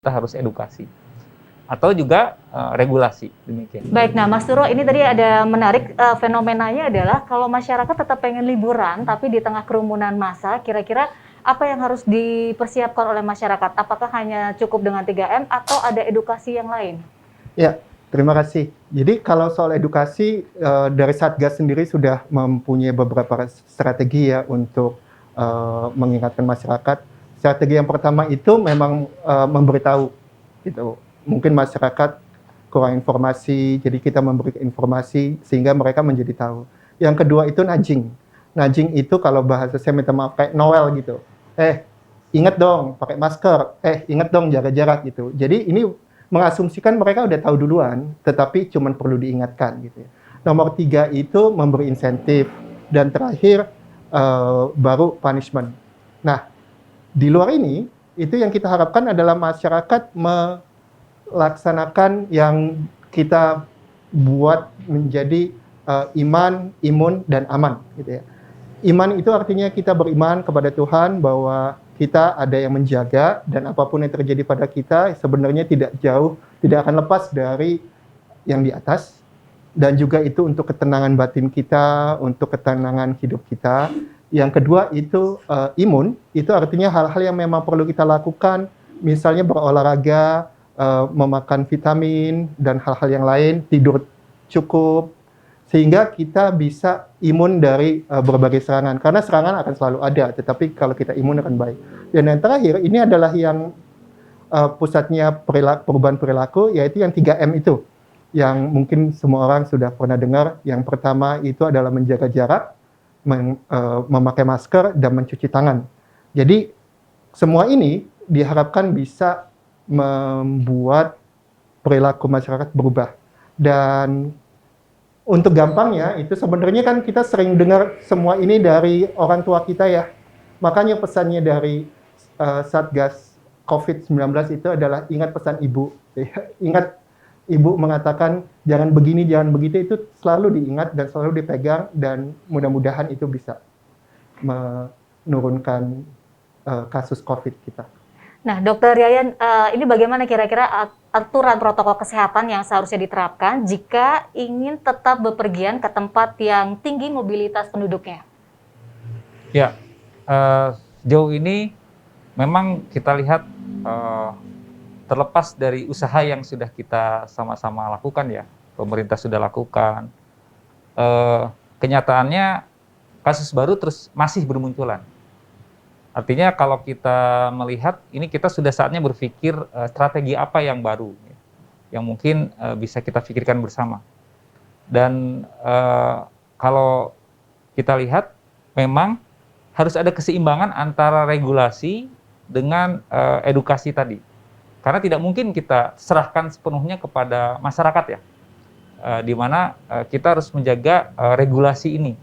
kita harus edukasi atau juga regulasi demikian. Baik, nah Mas Turo, ini tadi ada menarik fenomenanya adalah kalau masyarakat tetap pengen liburan tapi di tengah kerumunan massa, kira-kira apa yang harus dipersiapkan oleh masyarakat? Apakah hanya cukup dengan 3M atau ada edukasi yang lain? Ya, terima kasih. Jadi kalau soal edukasi dari Satgas sendiri sudah mempunyai beberapa strategi ya untuk mengingatkan masyarakat. Strategi yang pertama itu memang memberitahu gitu. Mungkin masyarakat kurang informasi, jadi kita memberi informasi sehingga mereka menjadi tahu. Yang kedua itu nudging. Nudging itu kalau bahasa saya minta maaf kayak Noel gitu. Ingat dong pakai masker. Ingat dong jaga jarak gitu. Jadi ini mengasumsikan mereka udah tahu duluan, tetapi cuma perlu diingatkan gitu ya. Nomor 3 itu memberi insentif, dan terakhir baru punishment. Nah, di luar ini, itu yang kita harapkan adalah masyarakat melaksanakan yang kita buat menjadi iman, imun, dan aman gitu ya. Iman itu artinya kita beriman kepada Tuhan bahwa kita ada yang menjaga, dan apapun yang terjadi pada kita sebenarnya tidak akan lepas dari yang di atas, dan juga itu untuk ketenangan batin kita, untuk ketenangan hidup kita. Yang kedua itu imun, itu artinya hal-hal yang memang perlu kita lakukan, misalnya berolahraga, memakan vitamin, dan hal-hal yang lain, tidur cukup, sehingga kita bisa imun dari berbagai serangan. Karena serangan akan selalu ada, tetapi kalau kita imun akan baik. Dan yang terakhir, ini adalah yang pusatnya perubahan perilaku, yaitu yang 3M itu. Yang mungkin semua orang sudah pernah dengar. Yang pertama itu adalah menjaga jarak, memakai masker, dan mencuci tangan. Jadi, semua ini diharapkan bisa membuat perilaku masyarakat berubah. Dan untuk gampangnya, itu sebenarnya kan kita sering dengar semua ini dari orang tua kita ya. Makanya pesannya dari Satgas COVID-19 itu adalah ingat pesan ibu. Ingat ibu mengatakan jangan begini, jangan begitu, itu selalu diingat dan selalu dipegang, dan mudah-mudahan itu bisa menurunkan kasus COVID kita. Nah, Dokter Yayan, ini bagaimana kira-kira aturan protokol kesehatan yang seharusnya diterapkan jika ingin tetap bepergian ke tempat yang tinggi mobilitas penduduknya? Ya, sejauh ini memang kita lihat terlepas dari usaha yang sudah kita sama-sama lakukan ya, pemerintah sudah lakukan, kenyataannya kasus baru terus masih bermunculan. Artinya kalau kita melihat ini, kita sudah saatnya berpikir strategi apa yang baru, yang mungkin bisa kita pikirkan bersama. Dan kalau kita lihat memang harus ada keseimbangan antara regulasi dengan edukasi tadi. Karena tidak mungkin kita serahkan sepenuhnya kepada masyarakat ya, di mana kita harus menjaga regulasi ini.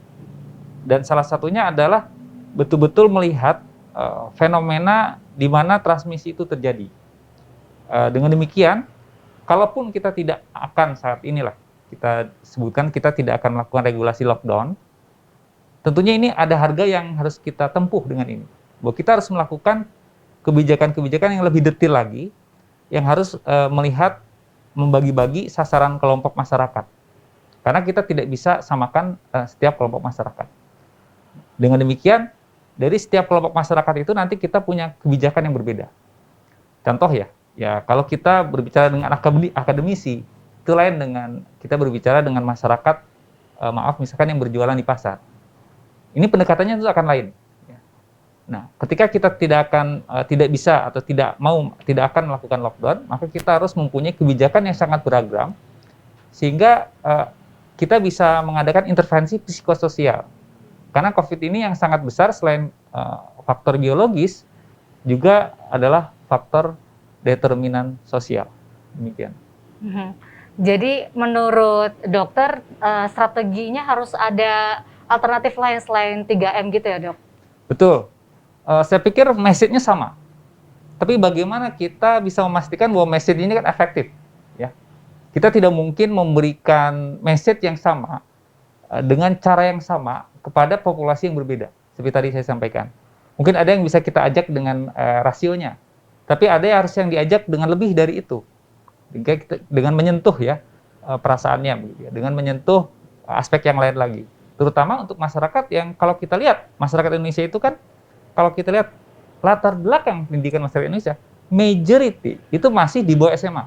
Dan salah satunya adalah betul-betul melihat fenomena di mana transmisi itu terjadi. Dengan demikian, kalaupun kita tidak akan saat inilah, kita sebutkan kita tidak akan melakukan regulasi lockdown, tentunya ini ada harga yang harus kita tempuh dengan ini. Bahwa kita harus melakukan kebijakan-kebijakan yang lebih detail lagi, yang harus melihat, membagi-bagi sasaran kelompok masyarakat. Karena kita tidak bisa samakan setiap kelompok masyarakat. Dengan demikian, dari setiap kelompok masyarakat itu nanti kita punya kebijakan yang berbeda. Contoh ya kalau kita berbicara dengan akademisi, itu lain dengan kita berbicara dengan masyarakat, misalkan yang berjualan di pasar. Ini pendekatannya itu akan lain. Nah, ketika kita tidak bisa atau tidak akan melakukan lockdown, maka kita harus mempunyai kebijakan yang sangat beragam, sehingga kita bisa mengadakan intervensi psikososial. Karena COVID ini yang sangat besar selain faktor biologis, juga adalah faktor determinan sosial. Demikian. Jadi menurut dokter, strateginya harus ada alternatif lain selain 3M gitu ya, Dok? Betul. Saya pikir message-nya sama. Tapi bagaimana kita bisa memastikan bahwa message ini kan efektif, ya? Kita tidak mungkin memberikan message yang sama dengan cara yang sama kepada populasi yang berbeda. Seperti tadi saya sampaikan. Mungkin ada yang bisa kita ajak dengan rasionya. Tapi ada yang harus yang diajak dengan lebih dari itu. Dengan menyentuh ya perasaannya, begitu ya. Dengan menyentuh aspek yang lain lagi. Terutama untuk masyarakat yang kalau kita lihat, masyarakat Indonesia itu kan, kalau kita lihat latar belakang pendidikan masyarakat Indonesia, majority itu masih di bawah SMA.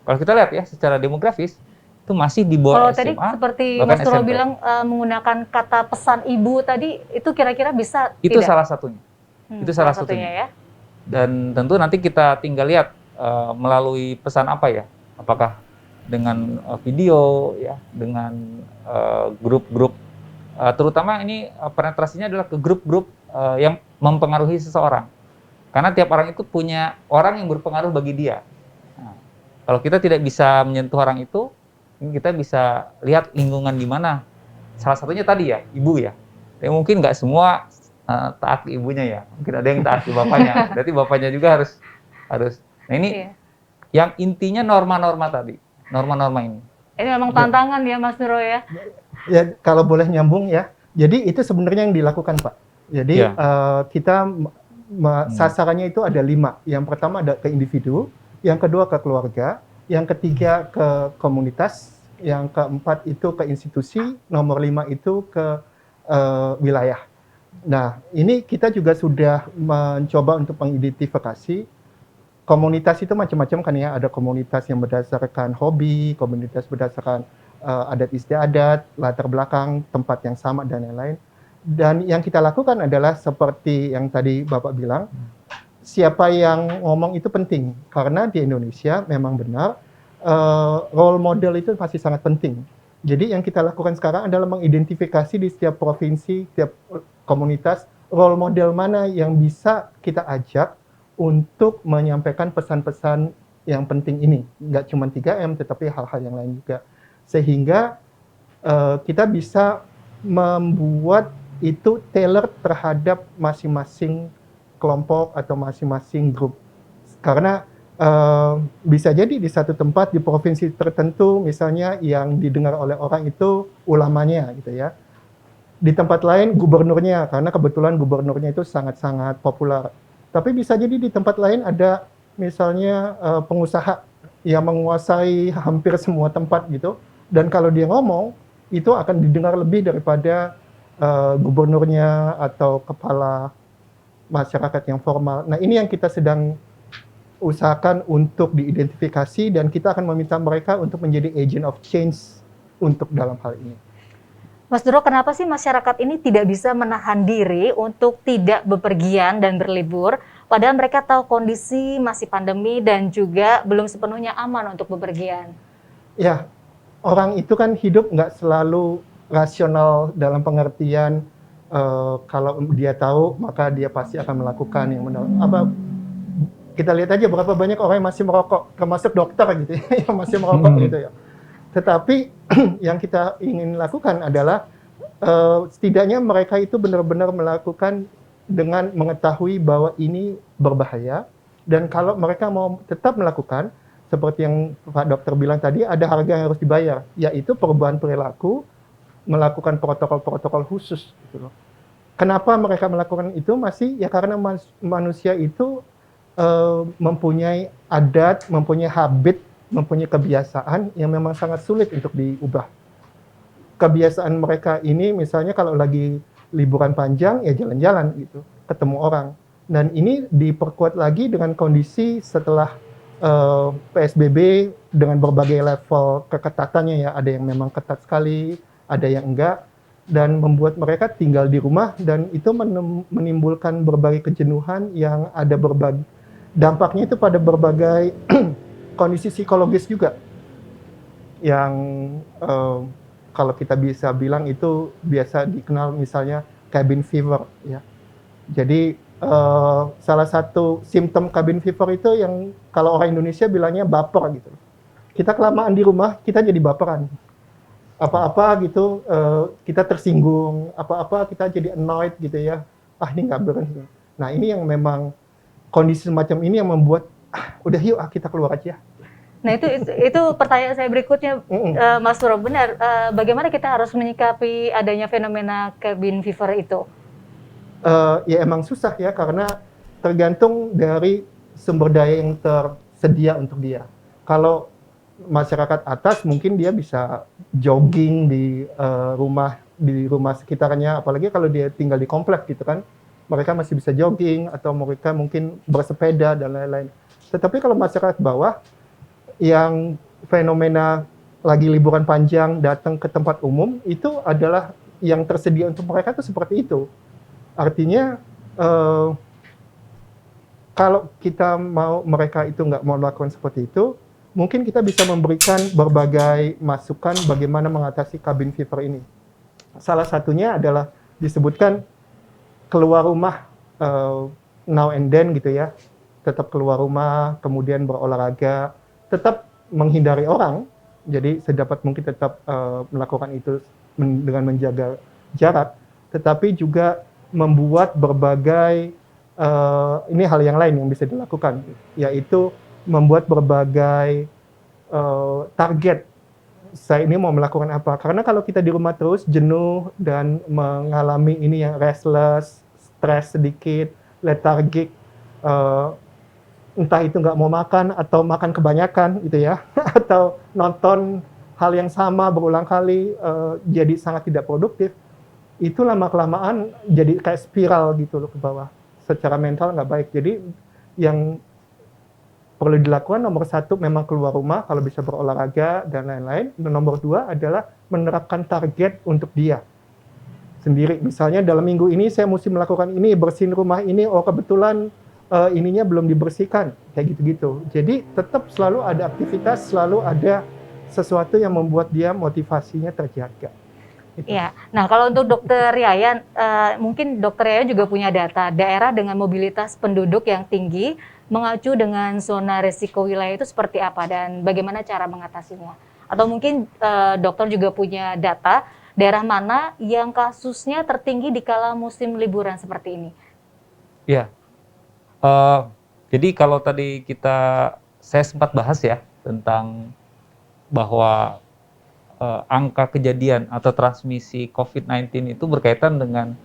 Kalau kita lihat ya secara demografis, itu masih di bawah Kalau tadi SMA, seperti bahkan Mas Turo SMP. bilang menggunakan kata pesan ibu tadi, itu kira-kira bisa Itu tidak? salah satunya. Itu salah satunya. ya. Dan tentu nanti kita tinggal lihat melalui pesan apa ya, apakah dengan video ya, dengan grup-grup, terutama ini penetrasinya adalah ke grup-grup yang mempengaruhi seseorang, karena tiap orang itu punya orang yang berpengaruh bagi dia. Nah, kalau kita tidak bisa menyentuh orang itu, kita bisa lihat lingkungan di mana. Salah satunya tadi ya, ibu ya. Tapi mungkin nggak semua taat ke ibunya ya, mungkin ada yang taat ke bapaknya. Berarti bapaknya juga harus. Nah ini yang intinya norma-norma tadi, norma-norma ini. Ini memang tantangan ya Mas Nuro ya. Ya kalau boleh nyambung ya. Jadi itu sebenarnya yang dilakukan Pak. Jadi kita sasarannya itu ada 5. Yang pertama ada ke individu, yang kedua ke keluarga, yang ketiga ke komunitas, yang keempat itu ke institusi, nomor 5 itu ke wilayah. Nah, ini kita juga sudah mencoba untuk mengidentifikasi komunitas itu macam-macam kan ya. Ada komunitas yang berdasarkan hobi, komunitas berdasarkan adat istiadat, latar belakang, tempat yang sama, dan lain-lain. Dan yang kita lakukan adalah seperti yang tadi Bapak bilang, siapa yang ngomong itu penting. Karena di Indonesia memang benar, role model itu masih sangat penting. Jadi yang kita lakukan sekarang adalah mengidentifikasi di setiap provinsi, setiap komunitas, role model mana yang bisa kita ajak untuk menyampaikan pesan-pesan yang penting ini. Nggak cuma 3M, tetapi hal-hal yang lain juga. Sehingga kita bisa membuat itu tailor terhadap masing-masing kelompok atau masing-masing grup. Karena bisa jadi di satu tempat di provinsi tertentu misalnya yang didengar oleh orang itu ulamanya gitu ya. Di tempat lain gubernurnya, karena kebetulan gubernurnya itu sangat-sangat populer. Tapi bisa jadi di tempat lain ada misalnya pengusaha yang menguasai hampir semua tempat gitu. Dan kalau dia ngomong itu akan didengar lebih daripada gubernurnya atau kepala masyarakat yang formal. Nah ini yang kita sedang usahakan untuk diidentifikasi dan kita akan meminta mereka untuk menjadi agent of change untuk dalam hal ini. Mas Nuro, kenapa sih masyarakat ini tidak bisa menahan diri untuk tidak bepergian dan berlibur, padahal mereka tahu kondisi masih pandemi dan juga belum sepenuhnya aman untuk bepergian? Ya, orang itu kan hidup nggak selalu rasional dalam pengertian kalau dia tahu maka dia pasti akan melakukan yang benar. Kita lihat aja berapa banyak orang yang masih merokok, termasuk dokter gitu ya, yang masih merokok gitu ya. Tetapi yang kita ingin lakukan adalah setidaknya mereka itu benar-benar melakukan dengan mengetahui bahwa ini berbahaya, dan kalau mereka mau tetap melakukan, seperti yang Pak Dokter bilang tadi, ada harga yang harus dibayar, yaitu perubahan perilaku, melakukan protokol-protokol khusus. Gitu loh. Kenapa mereka melakukan itu? Masih ya karena manusia itu mempunyai adat, mempunyai habit, mempunyai kebiasaan yang memang sangat sulit untuk diubah. Kebiasaan mereka ini misalnya kalau lagi liburan panjang ya jalan-jalan gitu, ketemu orang. Dan ini diperkuat lagi dengan kondisi setelah PSBB dengan berbagai level keketatannya ya, ada yang memang ketat sekali, ada yang enggak, dan membuat mereka tinggal di rumah dan itu menimbulkan berbagai kejenuhan yang ada berbagai dampaknya itu pada berbagai kondisi psikologis juga yang kalau kita bisa bilang itu biasa dikenal misalnya cabin fever ya. Jadi salah satu simptom cabin fever itu yang kalau orang Indonesia bilangnya baper gitu. Kita kelamaan di rumah kita jadi baperan. Apa-apa gitu kita tersinggung, apa-apa kita jadi annoyed gitu ya. Ini nggak berhenti. Nah ini yang memang kondisi semacam ini yang membuat udah yuk kita keluar aja. Nah itu pertanyaan saya berikutnya, Mas Nuro, benar. Bagaimana kita harus menyikapi adanya fenomena cabin fever itu? Ya emang susah ya karena tergantung dari sumber daya yang tersedia untuk dia. Kalau masyarakat atas mungkin dia bisa jogging di rumah sekitarnya, apalagi kalau dia tinggal di komplek gitu kan, mereka masih bisa jogging atau mereka mungkin bersepeda dan lain-lain. Tetapi kalau masyarakat bawah yang fenomena lagi liburan panjang datang ke tempat umum, itu adalah yang tersedia untuk mereka itu seperti itu. Artinya kalau kita mau mereka itu nggak mau melakukan seperti itu, mungkin kita bisa memberikan berbagai masukan bagaimana mengatasi cabin fever ini. Salah satunya adalah disebutkan keluar rumah now and then gitu ya, tetap keluar rumah, kemudian berolahraga, tetap menghindari orang, jadi sedapat mungkin tetap melakukan itu dengan menjaga jarak, tetapi juga membuat berbagai ini hal yang lain yang bisa dilakukan, yaitu membuat berbagai target. Saya ini mau melakukan apa? Karena kalau kita di rumah terus jenuh dan mengalami ini yang restless, stres sedikit, lethargic, entah itu nggak mau makan atau makan kebanyakan gitu ya, atau nonton hal yang sama berulang kali, jadi sangat tidak produktif. Itu lama-kelamaan jadi kayak spiral gitu loh ke bawah. Secara mental nggak baik. Jadi yang perlu dilakukan nomor satu memang keluar rumah kalau bisa berolahraga dan lain-lain. Dan nomor dua adalah menerapkan target untuk dia sendiri. Misalnya dalam minggu ini saya mesti melakukan ini, bersihin rumah ini, oh kebetulan ininya belum dibersihkan, kayak gitu-gitu. Jadi tetap selalu ada aktivitas, selalu ada sesuatu yang membuat dia motivasinya terjaga. Iya. Nah, kalau untuk Dokter Yayan, mungkin Dokter Yayan juga punya data daerah dengan mobilitas penduduk yang tinggi mengacu dengan zona risiko wilayah itu seperti apa dan bagaimana cara mengatasinya? Atau mungkin dokter juga punya data daerah mana yang kasusnya tertinggi di kala musim liburan seperti ini? Ya, jadi kalau tadi saya sempat bahas ya tentang bahwa angka kejadian atau transmisi COVID-19 itu berkaitan dengan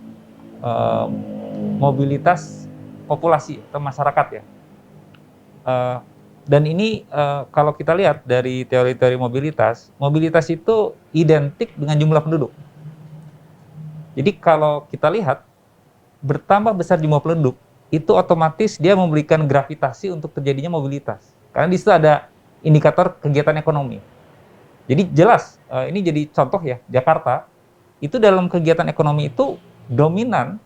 mobilitas populasi atau masyarakat ya. Dan ini kalau kita lihat dari teori-teori mobilitas itu identik dengan jumlah penduduk. Jadi kalau kita lihat bertambah besar jumlah penduduk, itu otomatis dia memberikan gravitasi untuk terjadinya mobilitas. Karena di situ ada indikator kegiatan ekonomi. Jadi jelas, ini jadi contoh ya, Jakarta, itu dalam kegiatan ekonomi itu dominan